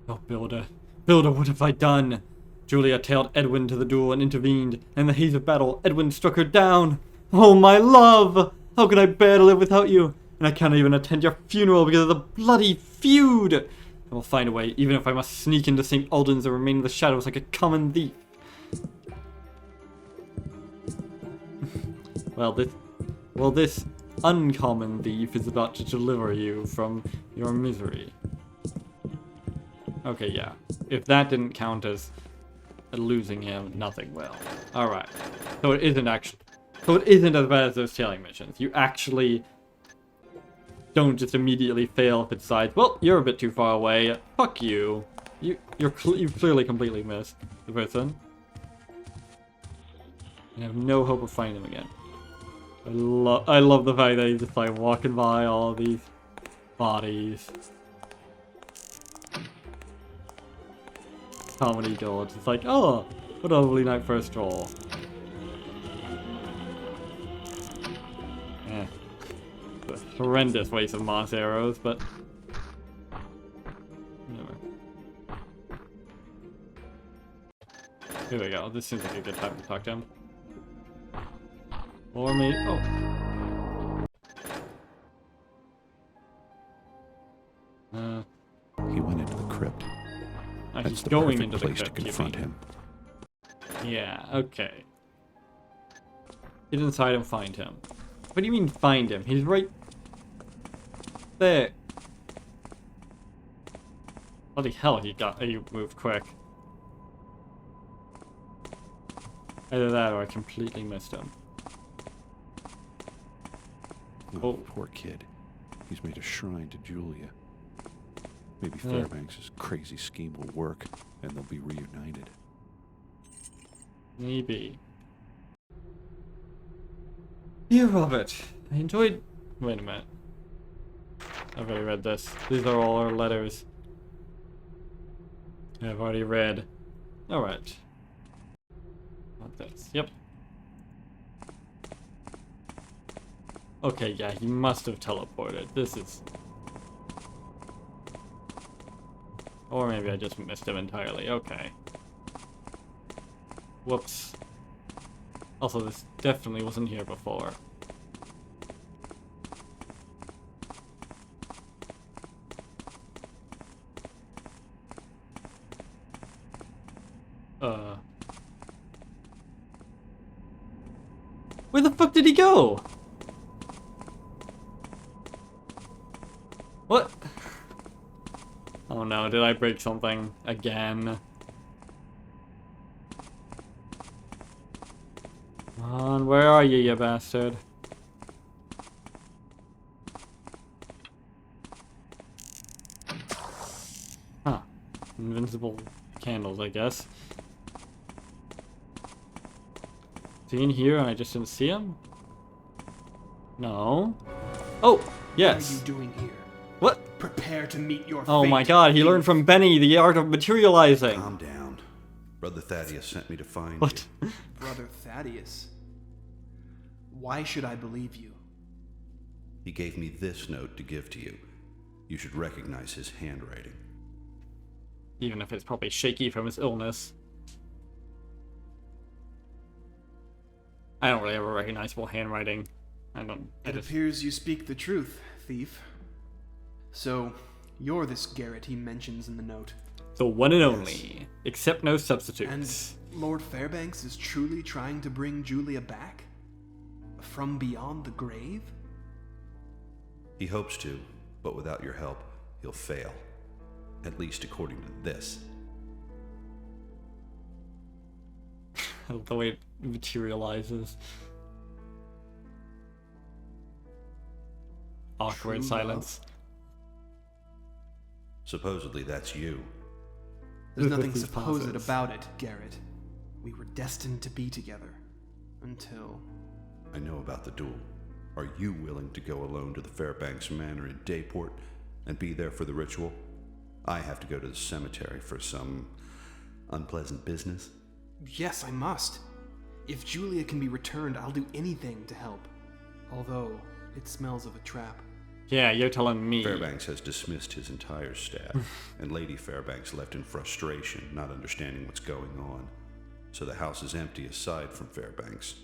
Oh, Builder. Builder, what have I done? Julia tailed Edwin to the duel and intervened, and in the haze of battle, Edwin struck her down. Oh, my love! How can I bear to live without you? And I can't even attend your funeral because of the bloody feud! I will find a way, even if I must sneak into St. Alden's and remain in the shadows like a common thief. Well, this uncommon thief is about to deliver you from your misery. Okay, yeah. If that didn't count as losing him, nothing will. Alright. So it isn't as bad as those tailing missions. You actually don't just immediately fail if it decides, well, you're a bit too far away. Fuck you. You've clearly completely missed the person. You have no hope of finding them again. I love the fact that he's just like walking by all these bodies. Comedy dodge. It's like, oh, what a lovely night for a stroll. Eh. It's a horrendous waste of moss arrows, but whatever. Here we go. This seems like a good time to talk to him. Or me. Oh. He went into the crypt. He's That's the going perfect into the place to crypt, you confront mean. him. Yeah, okay. Get inside and find him. What do you mean find him? He's right there. Bloody hell, he moved quick. Either that or I completely missed him. Oh, Oh. poor kid. He's made a shrine to Julia. Maybe Fairbanks' crazy scheme will work, and they'll be reunited. Maybe. Dear Robert, I enjoyed... Wait a minute. I've already read this. These are all our letters. I've already read. Alright. Not this. Yep. Okay, yeah, he must have teleported. This is... Or maybe I just missed him entirely. Okay. Whoops. Also, this definitely wasn't here before. Where the fuck did he go? What? Oh no, did I break something again? Come on, where are you, you bastard? Huh. Invincible candles, I guess. Is he in here and I just didn't see him? No. Oh, yes. What are you doing here? What? Prepare to meet your Oh fate. my god, he learned from Benny the art of materializing. Calm down. Brother Thaddeus sent me to find What? you. Brother Thaddeus. Why should I believe you? He gave me this note to give to you. You should recognize his handwriting. Even if it's probably shaky from his illness. I don't really have a recognizable handwriting. I It just... appears you speak the truth, thief. So, you're this Garrett he mentions in the note. The one and only. Accept no And substitutes. Lord Fairbanks is truly trying to bring Julia back? From beyond the grave? He hopes to, but without your help, he'll fail. At least according to this. The way it materializes. Awkward True silence. Supposedly that's you. There's nothing These supposed pauses. about it, Garrett. We were destined to be together. Until... I know about the duel. Are you willing to go alone to the Fairbanks Manor in Dayport and be there for the ritual? I have to go to the cemetery for some unpleasant business. Yes, I must. If Julia can be returned, I'll do anything to help. Although, it smells of a trap. Yeah, you're telling me. Fairbanks has dismissed his entire staff, and Lady Fairbanks left in frustration, not understanding what's going on. So the house is empty aside from Fairbanks.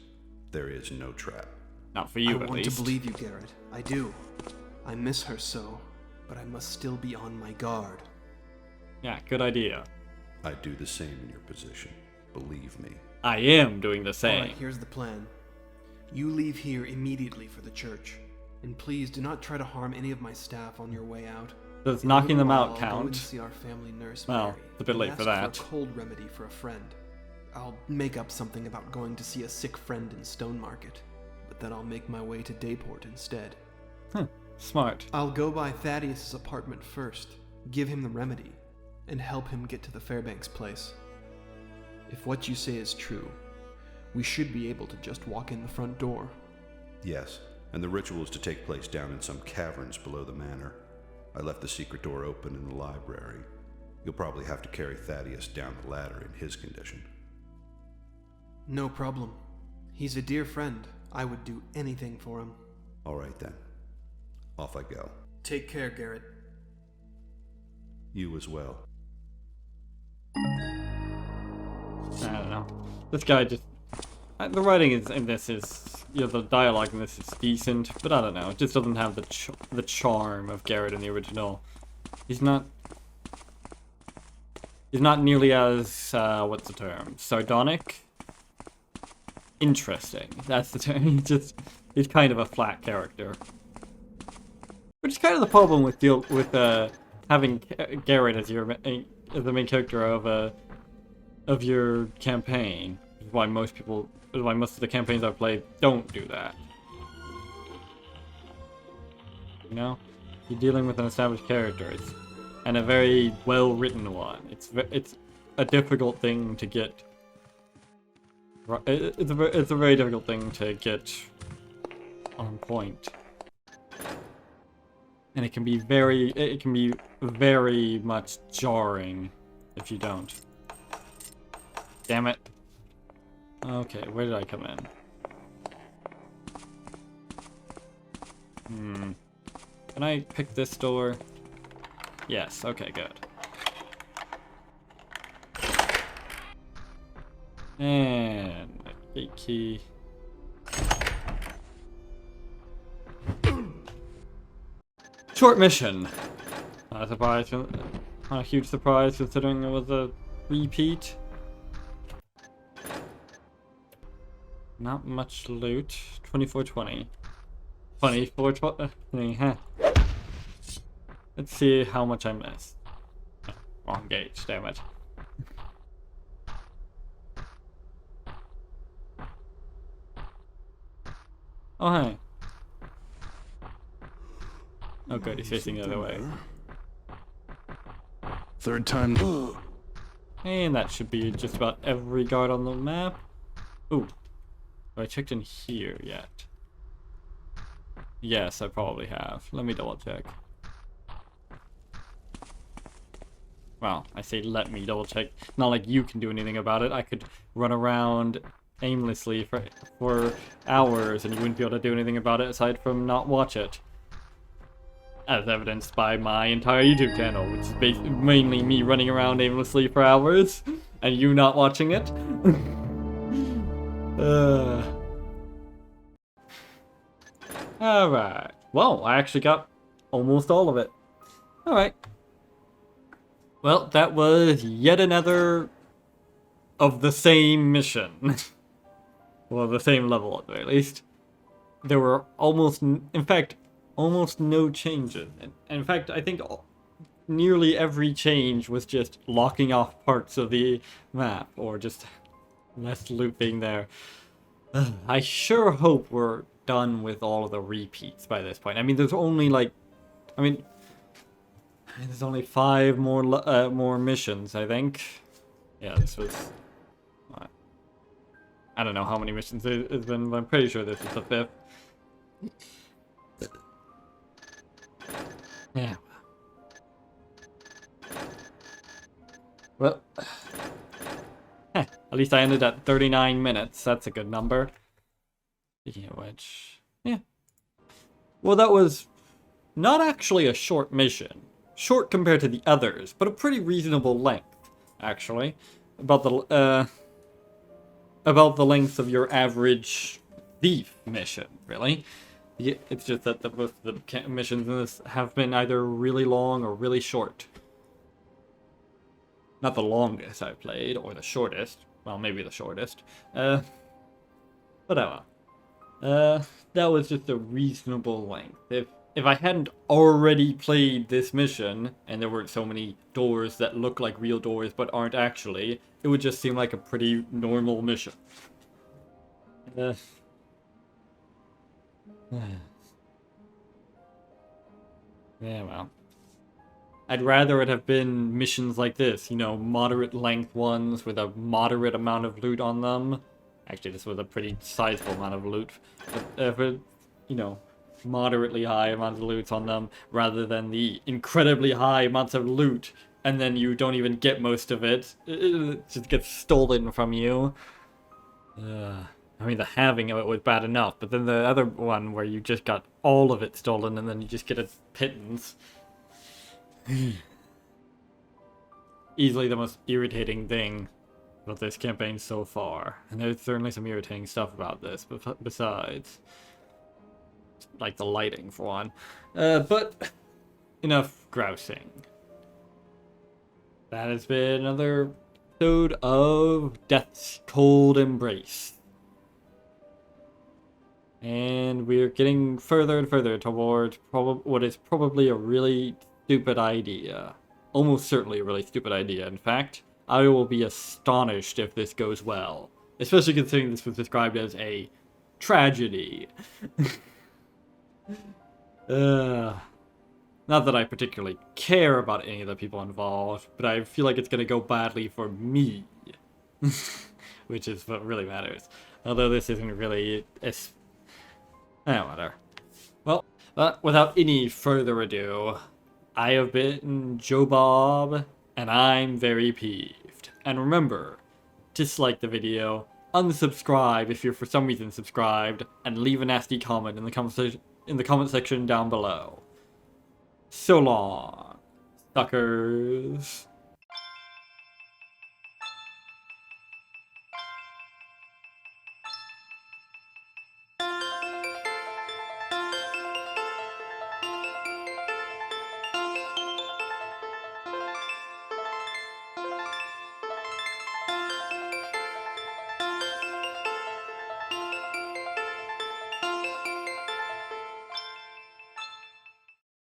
There is no trap. Not for you, I at want least. to believe you, Garrett. I do. I miss her so, but I must still be on my guard. Yeah, good idea. I'd do the same in your position. Believe me. I am doing the same. Alright, here's the plan. You leave here immediately for the church. And please do not try to harm any of my staff on your way out. Does In a knocking little them out while, I'll go and count? see our family nurse, Well, Mary, it's a bit and late for ask that. a cold remedy for a friend. I'll make up something about going to see a sick friend in Stone Market, but then I'll make my way to Dayport instead. Smart. I'll go by Thaddeus' apartment first, give him the remedy, and help him get to the Fairbanks place. If what you say is true, we should be able to just walk in the front door. Yes, and the ritual is to take place down in some caverns below the manor. I left the secret door open in the library. You'll probably have to carry Thaddeus down the ladder in his condition. No problem. He's a dear friend. I would do anything for him. All right then. Off I go. Take care, Garrett. You as well. I don't know. This guy just... the writing in this is... You know, the dialogue in this is decent, but I don't know. It just doesn't have the charm of Garrett in the original. He's not nearly as, what's the term? Sardonic? interesting. That's the term. He's kind of a flat character. Which is kind of the problem with having Garrett as as the main character of your campaign. Why most of the campaigns I've played don't do that. You know, you're dealing with an established character, and a very well written one. It's a difficult thing to get. It's a very difficult thing to get on point. And it can be very much jarring if you don't. Damn it. Okay, where did I come in? Can I pick this door? Yes, okay, good. And gate key. Short mission. Not a huge surprise considering it was a repeat. Not much loot. 2420. 2420. Huh. Let's see how much I missed. Oh, wrong gauge, damn it. Oh, hi. Oh good, he's facing the other way. Third time. And that should be just about every guard on the map. Ooh. Have I checked in here yet? Yes, I probably have. Let me double check. Well, I say let me double check. Not like you can do anything about it. I could run around aimlessly for hours and you wouldn't be able to do anything about it aside from not watch it. As evidenced by my entire YouTube channel, which is mainly me running around aimlessly for hours and you not watching it. Alright. Well, I actually got almost all of it. Alright. Well, that was yet another of the same mission. Well, the same level at the very least. There were almost no changes. In fact, I think nearly every change was just locking off parts of the map, or just less loot being there. I sure hope we're done with all of the repeats by this point. I mean, there's only there's only 5 more missions, I think. Yeah, this was... I don't know how many missions it's been, but I'm pretty sure this is the 5th. Yeah. Well, at least I ended at 39 minutes. That's a good number. Speaking of which, yeah. Well, that was not actually a short mission. Short compared to the others, but a pretty reasonable length, actually. About the length of your average thief mission, really. It's just that both the missions in this have been either really long or really short. Not the longest I've played, or the shortest. Well, maybe the shortest. Whatever. That was just a reasonable length. If I hadn't already played this mission, and there weren't so many doors that look like real doors but aren't actually, it would just seem like a pretty normal mission. Yeah, well. I'd rather it have been missions like this, you know, moderate length ones with a moderate amount of loot on them. Actually, this was a pretty sizable amount of loot. But, you know, moderately high amounts of loot on them, rather than the incredibly high amounts of loot, and then you don't even get most of it. It just gets stolen from you. I mean, the having of it was bad enough, but then the other one where you just got all of it stolen and then you just get a pittance. Easily the most irritating thing about this campaign so far. And there's certainly some irritating stuff about this, but besides. Like the lighting, for one. But enough grousing. That has been another episode of Death's Cold Embrace. And we're getting further and further toward what is probably a really stupid idea. Almost certainly a really stupid idea. In fact, I will be astonished if this goes well. Especially considering this was described as a tragedy. Not that I particularly care about any of the people involved, but I feel like it's going to go badly for me. Which is what really matters. Although this isn't really... whatever. Well, without any further ado, I have been Joe Bob, and I'm very peeved. And remember, dislike the video, unsubscribe if you're for some reason subscribed, and leave a nasty comment in the comment section down below. So long, suckers.